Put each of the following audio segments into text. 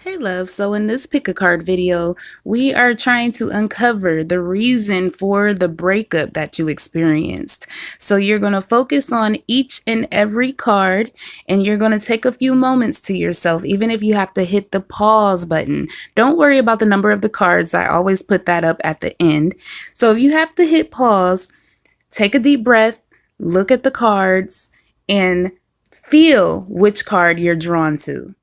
Hey love, so in this pick a card video, we are trying to uncover the reason for the breakup that you experienced. So you're going to focus on each and every card and you're going to take a few moments to yourself, even if you have to hit the pause button. Don't worry about the number of the cards. I always put that up at the end. So if you have to hit pause, take a deep breath, look at the cards, and feel which card you're drawn to.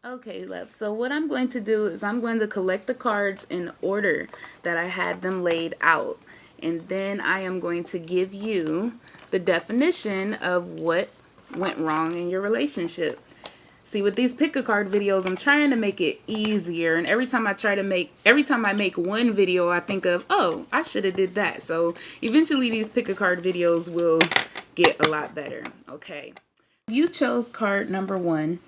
Okay, love. So what I'm going to do is I'm going to collect the cards in order that I had them laid out. And then I am going to give you the definition of what went wrong in your relationship. See, with these pick a card videos, I'm trying to make it easier. And every time I make one video, I think of, oh, I should have did that. So eventually these pick a card videos will get a lot better. Okay. You chose card number 1.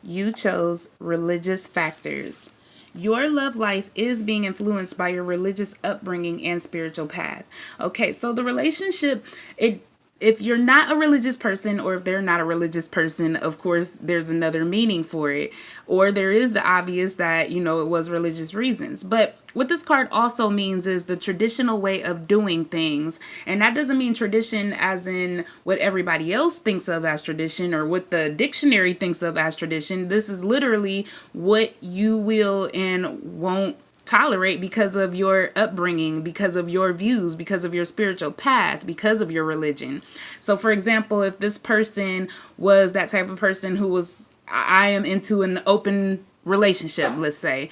You chose religious factors. Your love life is being influenced by your religious upbringing and spiritual path. Okay, so the relationship, if you're not a religious person, or if they're not a religious person, of course, there's another meaning for it. Or there is the obvious that, it was religious reasons. But what this card also means is the traditional way of doing things. And that doesn't mean tradition as in what everybody else thinks of as tradition or what the dictionary thinks of as tradition. This is literally what you will and won't tolerate because of your upbringing, because of your views, because of your spiritual path, because of your religion. So for example, if this person was that type of person who was, I am into an open relationship, let's say,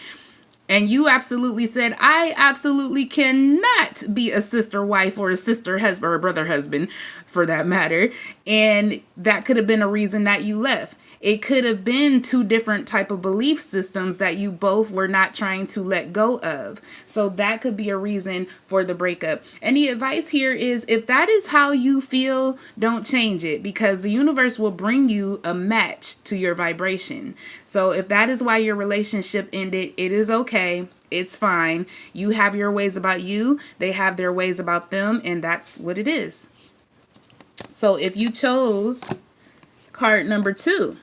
and you absolutely said, I absolutely cannot be a sister wife or a sister husband or a brother husband for that matter. And that could have been a reason that you left. It could have been 2 different type of belief systems that you both were not trying to let go of. So that could be a reason for the breakup. And the advice here is, if that is how you feel, don't change it, because the universe will bring you a match to your vibration. So if that is why your relationship ended, it is okay. It's fine. You have your ways about you. They have their ways about them. And that's what it is. So if you chose card number 2,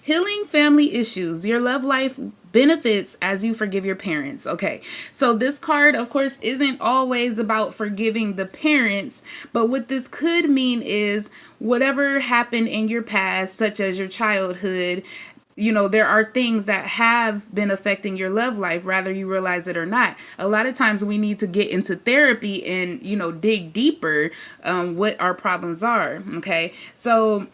healing family issues, your love life benefits as you forgive your parents. Okay, so this card, of course, isn't always about forgiving the parents, but what this could mean is whatever happened in your past, such as your childhood, there are things that have been affecting your love life, whether you realize it or not. A lot of times we need to get into therapy and, dig deeper what our problems are. Okay, so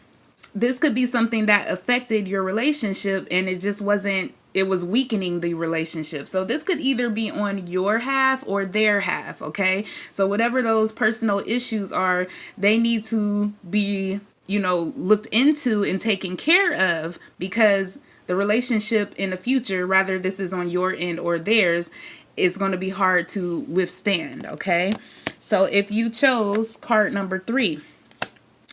this could be something that affected your relationship and it was weakening the relationship. So this could either be on your half or their half. Okay, so whatever those personal issues are, they need to be looked into and taken care of, because the relationship in the future, rather this is on your end or theirs, is going to be hard to withstand. Okay, so if you chose card number 3,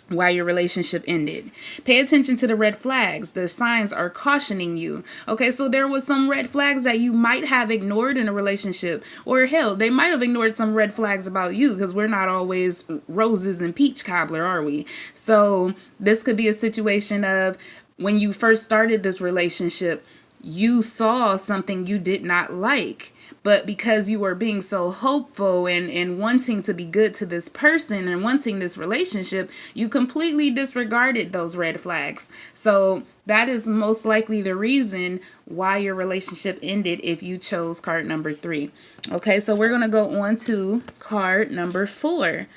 why your relationship ended, pay attention to the red flags. The signs are cautioning you. Okay, so there was some red flags that you might have ignored in a relationship, or hell, they might have ignored some red flags about you, because we're not always roses and peach cobbler, are we? So this could be a situation of, when you first started this relationship, you saw something you did not like, but because you were being so hopeful and wanting to be good to this person and wanting this relationship, you completely disregarded those red flags. So that is most likely the reason why your relationship ended if you chose card number 3. Okay, so we're going to go on to card number 4.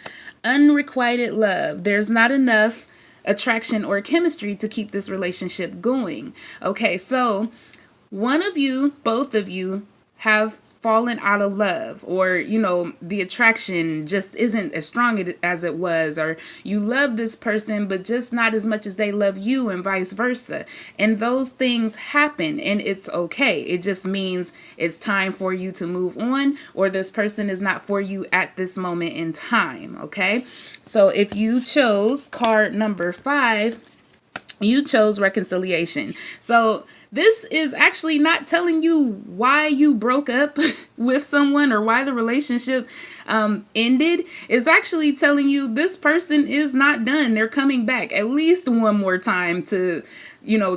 Unrequited love. There's not enough attraction or chemistry to keep this relationship going. Okay, so one of you, both of you, have fallen out of love, or the attraction just isn't as strong as it was, or you love this person but just not as much as they love you, and vice versa. And those things happen, and it's okay. It just means it's time for you to move on, or this person is not for you at this moment in time. Okay, so if you chose card number 5, You chose reconciliation. So this is actually not telling you why you broke up with someone or why the relationship ended. It's actually telling you this person is not done. They're coming back at least one more time to,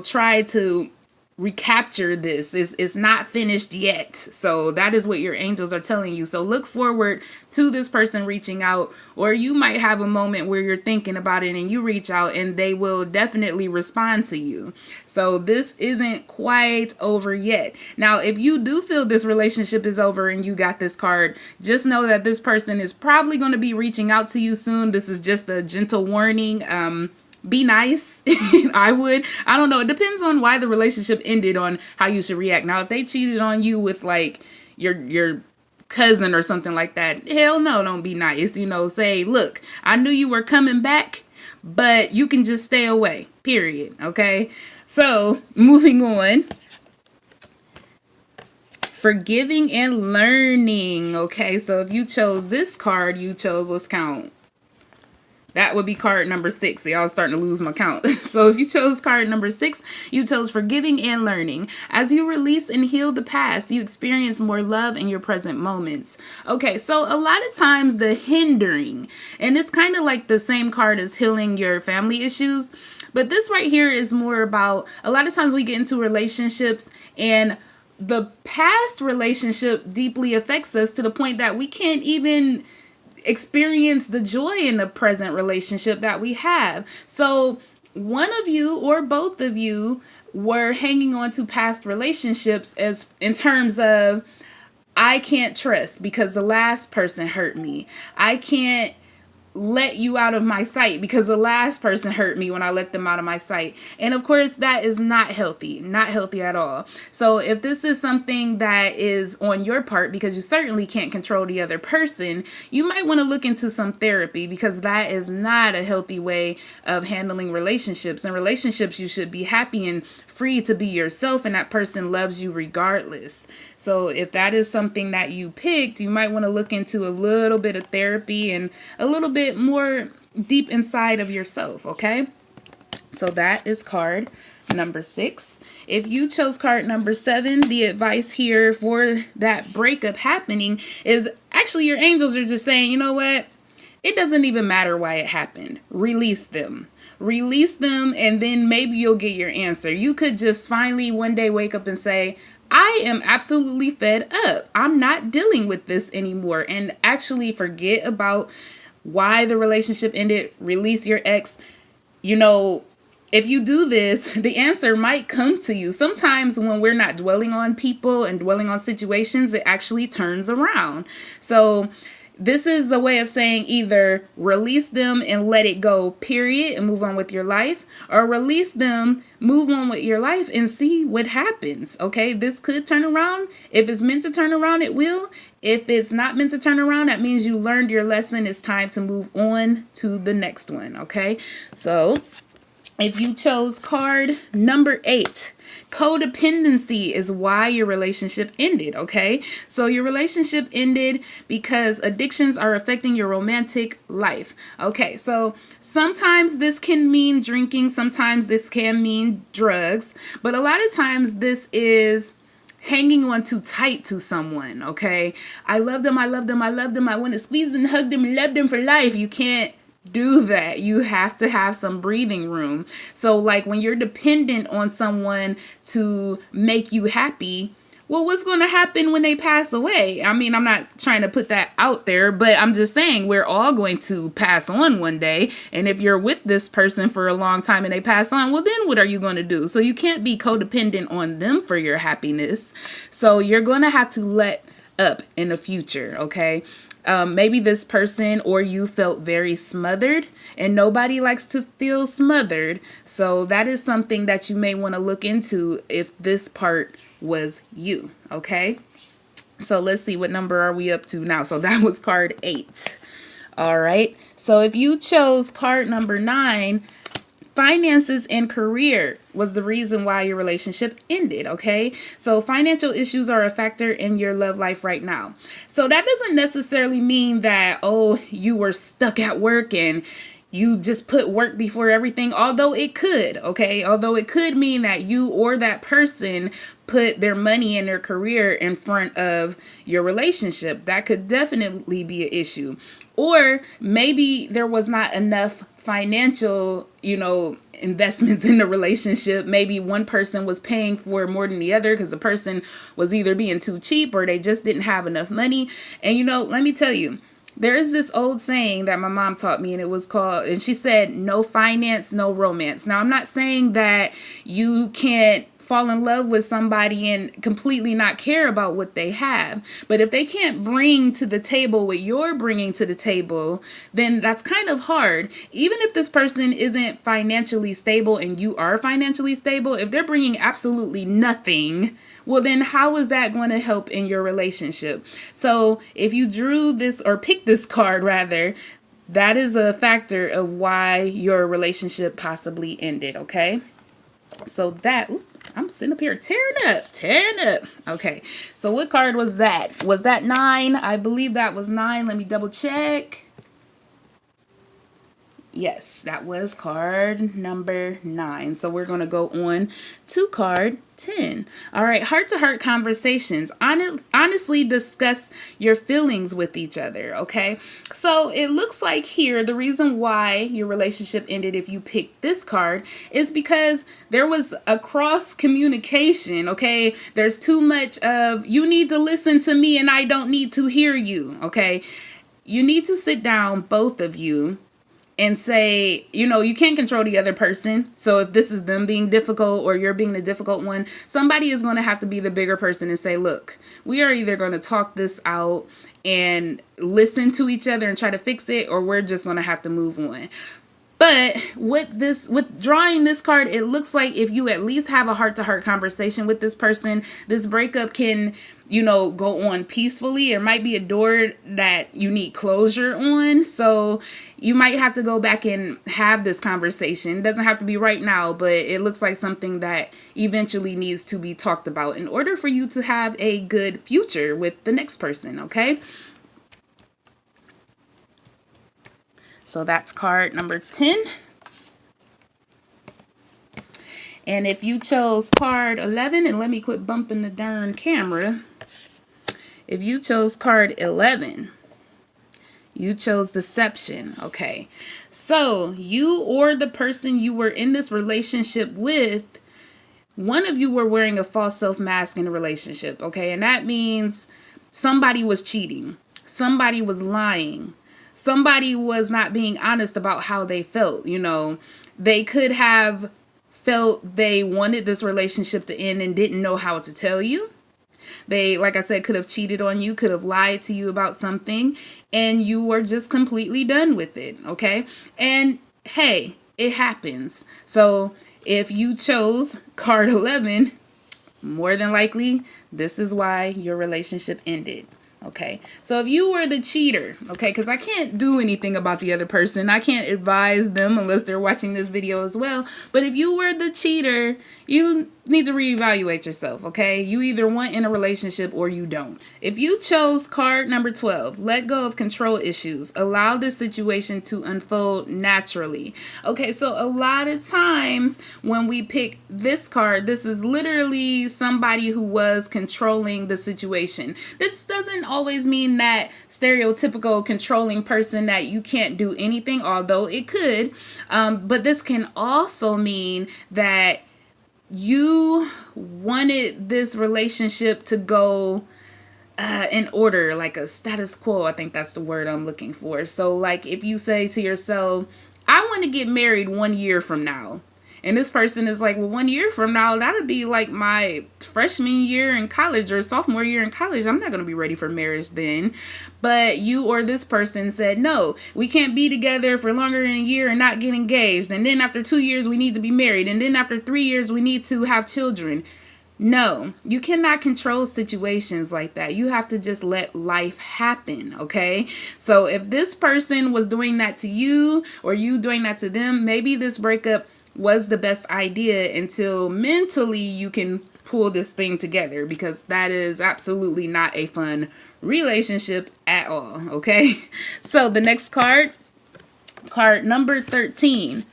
try to recapture this. It's not finished yet. So that is what your angels are telling you. So look forward to this person reaching out, or you might have a moment where you're thinking about it and you reach out and they will definitely respond to you. So this isn't quite over yet. Now, if you do feel this relationship is over and you got this card, just know that this person is probably going to be reaching out to you soon. This is just a gentle warning. Be nice. I don't know. It depends on why the relationship ended on how you should react. Now, if they cheated on you with like your cousin or something like that, hell no, don't be nice. Say, look, I knew you were coming back, but you can just stay away, period. Okay. So moving on. Forgiving and learning. Okay. So if you chose this card, let's count. That would be card number 6. Y'all starting to lose my count. So if you chose card number 6, you chose forgiving and learning. As you release and heal the past, you experience more love in your present moments. Okay, so a lot of times the hindering, and it's kind of like the same card as healing your family issues, but this right here is more about, a lot of times we get into relationships and the past relationship deeply affects us to the point that we can't even experience the joy in the present relationship that we have. So one of you or both of you were hanging on to past relationships as in terms of, I can't trust because the last person hurt me. I can't let you out of my sight because the last person hurt me when I let them out of my sight. And of course, that is not healthy at all. So if this is something that is on your part, because you certainly can't control the other person, you might want to look into some therapy, because that is not a healthy way of handling relationships. In relationships, you should be happy and free to be yourself, and that person loves you regardless. So if that is something that you picked, you might want to look into a little bit of therapy and a little bit more deep inside of yourself, okay? So that is card number 6. If you chose card number 7, the advice here for that breakup happening is actually your angels are just saying, you know what? It doesn't even matter why it happened. Release them. Release them, and then maybe you'll get your answer. You could just finally one day wake up and say, I am absolutely fed up. I'm not dealing with this anymore, and actually forget about why the relationship ended. Release your ex. If you do this, the answer might come to you. Sometimes when we're not dwelling on people and dwelling on situations, it actually turns around. So this is the way of saying either release them and let it go, period, and move on with your life, or release them, move on with your life, and see what happens. Okay, this could turn around. If it's meant to turn around, it will. If it's not meant to turn around, that means you learned your lesson. It's time to move on to the next one. Okay, so if you chose card number 8, codependency is why your relationship ended, okay? So your relationship ended because addictions are affecting your romantic life. Okay, so sometimes this can mean drinking, sometimes this can mean drugs, but a lot of times this is hanging on too tight to someone, okay? I love them, I love them, I love them. I want to squeeze and hug them and love them for life. You can't do that. You have to have some breathing room. So like when you're dependent on someone to make you happy, well, what's going to happen when they pass away? I mean, I'm not trying to put that out there, but I'm just saying we're all going to pass on one day. And if you're with this person for a long time and they pass on, well, then what are you going to do? So you can't be codependent on them for your happiness. So you're going to have to let up in the future, okay? Maybe this person or you felt very smothered, and nobody likes to feel smothered. So that is something that you may want to look into if this part was you. Okay. So let's see, what number are we up to now? So that was card 8. All right. So if you chose card number 9, finances and career was the reason why your relationship ended, okay? So financial issues are a factor in your love life right now. So that doesn't necessarily mean that, oh, you were stuck at work and you just put work before everything, although it could, okay? Although it could mean that you or that person put their money and their career in front of your relationship. That could definitely be an issue. Or maybe there was not enough financial, investments in the relationship. Maybe one person was paying for more than the other because the person was either being too cheap or they just didn't have enough money. And let me tell you, there is this old saying that my mom taught me, and it was called, and she said, no finance, no romance. Now, I'm not saying that you can't fall in love with somebody and completely not care about what they have. But if they can't bring to the table what you're bringing to the table, then that's kind of hard. Even if this person isn't financially stable and you are financially stable, if they're bringing absolutely nothing, well, then how is that going to help in your relationship? So if you drew this, or picked this card rather, that is a factor of why your relationship possibly ended, okay? So that, I'm sitting up here tearing up. Okay, so what card was that? Was that 9? I believe that was 9. Let me double check. Yes, that was card number 9. So we're going to go on to card 10. All right, heart-to-heart conversations. Honestly discuss your feelings with each other, okay? So it looks like here the reason why your relationship ended, if you picked this card, is because there was a cross communication, okay? There's too much of, you need to listen to me and I don't need to hear you, okay? You need to sit down, both of you, and say, you can't control the other person. So if this is them being difficult or you're being the difficult one, somebody is going to have to be the bigger person and say, look, we are either going to talk this out and listen to each other and try to fix it, or we're just going to have to move on. But with drawing this card, it looks like if you at least have a heart-to-heart conversation with this person, this breakup can, go on peacefully. It might be a door that you need closure on. So you might have to go back and have this conversation. It doesn't have to be right now, but it looks like something that eventually needs to be talked about in order for you to have a good future with the next person, okay? So that's card number 10. And if you chose card 11, and let me quit bumping the darn camera. If you chose card 11, you chose deception, okay? So you or the person you were in this relationship with, one of you were wearing a false self mask in a relationship, okay? And that means somebody was cheating. Somebody was lying. Somebody was not being honest about how they felt. They could have felt they wanted this relationship to end and didn't know how to tell you. They, like I said, could have cheated on you, could have lied to you about something, and you were just completely done with it, okay? And hey, it happens. So if you chose card 11, more than likely, this is why your relationship ended. Okay, so if you were the cheater, okay, because I can't do anything about the other person. I can't advise them unless they're watching this video as well. But if you were the cheater, you need to reevaluate yourself, okay? You either want in a relationship or you don't. If you chose card number 12, let go of control issues. Allow this situation to unfold naturally. Okay, so a lot of times when we pick this card, this is literally somebody who was controlling the situation. This doesn't always mean that stereotypical controlling person that you can't do anything, although it could. But this can also mean that you wanted this relationship to go in order, like a status quo. I think that's the word I'm looking for. So like if you say to yourself, I want to get married 1 year from now. And this person is like, well, 1 year from now, that would be like my freshman year in college or sophomore year in college. I'm not going to be ready for marriage then. But you or this person said, no, we can't be together for longer than a year and not get engaged. And then after 2 years, we need to be married. And then after 3 years, we need to have children. No, you cannot control situations like that. You have to just let life happen, okay? So if this person was doing that to you or you doing that to them, maybe this breakup was the best idea until mentally you can pull this thing together, because that is absolutely not a fun relationship at all, okay? So the next card, Card number 13.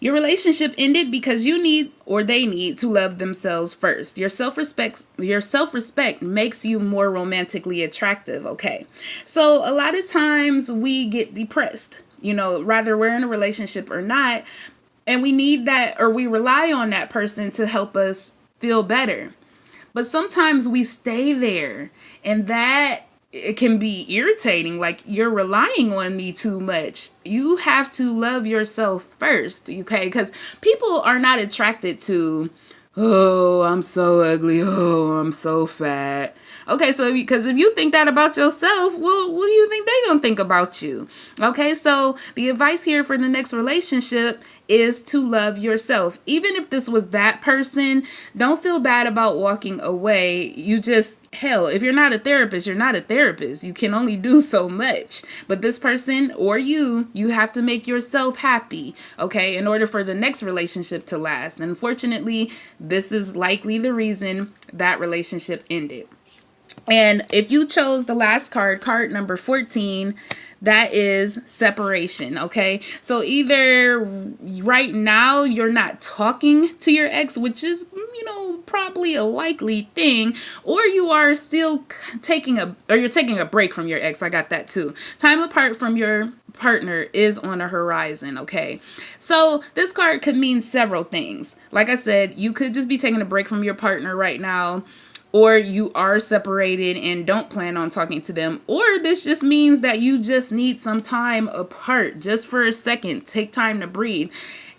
Your relationship ended because you need or they need to love themselves first. Your self-respect makes you more romantically attractive, okay? So a lot of times we get depressed, you know, rather we're in a relationship or not, and we need that, or we rely on that person to help us feel better. But sometimes we stay there, and that it can be irritating. Like, you're relying on me too much. You have to love yourself first, okay? Because people are not attracted to, oh, I'm so ugly, oh, I'm so fat. Okay, so because if you think that about yourself, well, what do you think they gonna think about you? Okay, so the advice here for the next relationship is to love yourself. Even if this was that person, don't feel bad about walking away. You just, hell, if you're not a therapist, you're not a therapist. You can only do so much. But this person or you have to make yourself happy, okay, in order for the next relationship to last. And unfortunately, this is likely the reason that relationship ended. And if you chose the last card, card number 14, that is separation, okay? So either right now you're not talking to your ex, which is, you know, probably a likely thing, or you are still you're taking a break from your ex. I got that too. Time apart from your partner is on a horizon, okay? So this card could mean several things. Like I said, you could just be taking a break from your partner right now, or you are separated and don't plan on talking to them, or this just means that you just need some time apart, just for a second. Take time to breathe.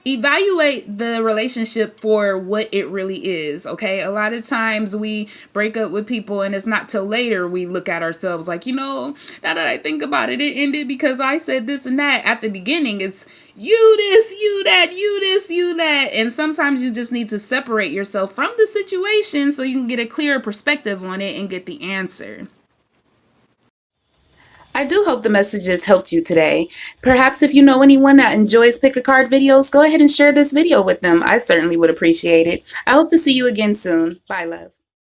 Evaluate the relationship for what it really is, okay? A lot of times we break up with people and it's not till later we look at ourselves like, you know, now that I think about it, it ended because I said this and that. At the beginning, it's you this, you that, you this, you that. And sometimes you just need to separate yourself from the situation so you can get a clearer perspective on it and get the answer. I do hope the messages helped you today. Perhaps if you know anyone that enjoys pick a card videos, go ahead and share this video with them. I certainly would appreciate it. I hope to see you again soon. Bye, love.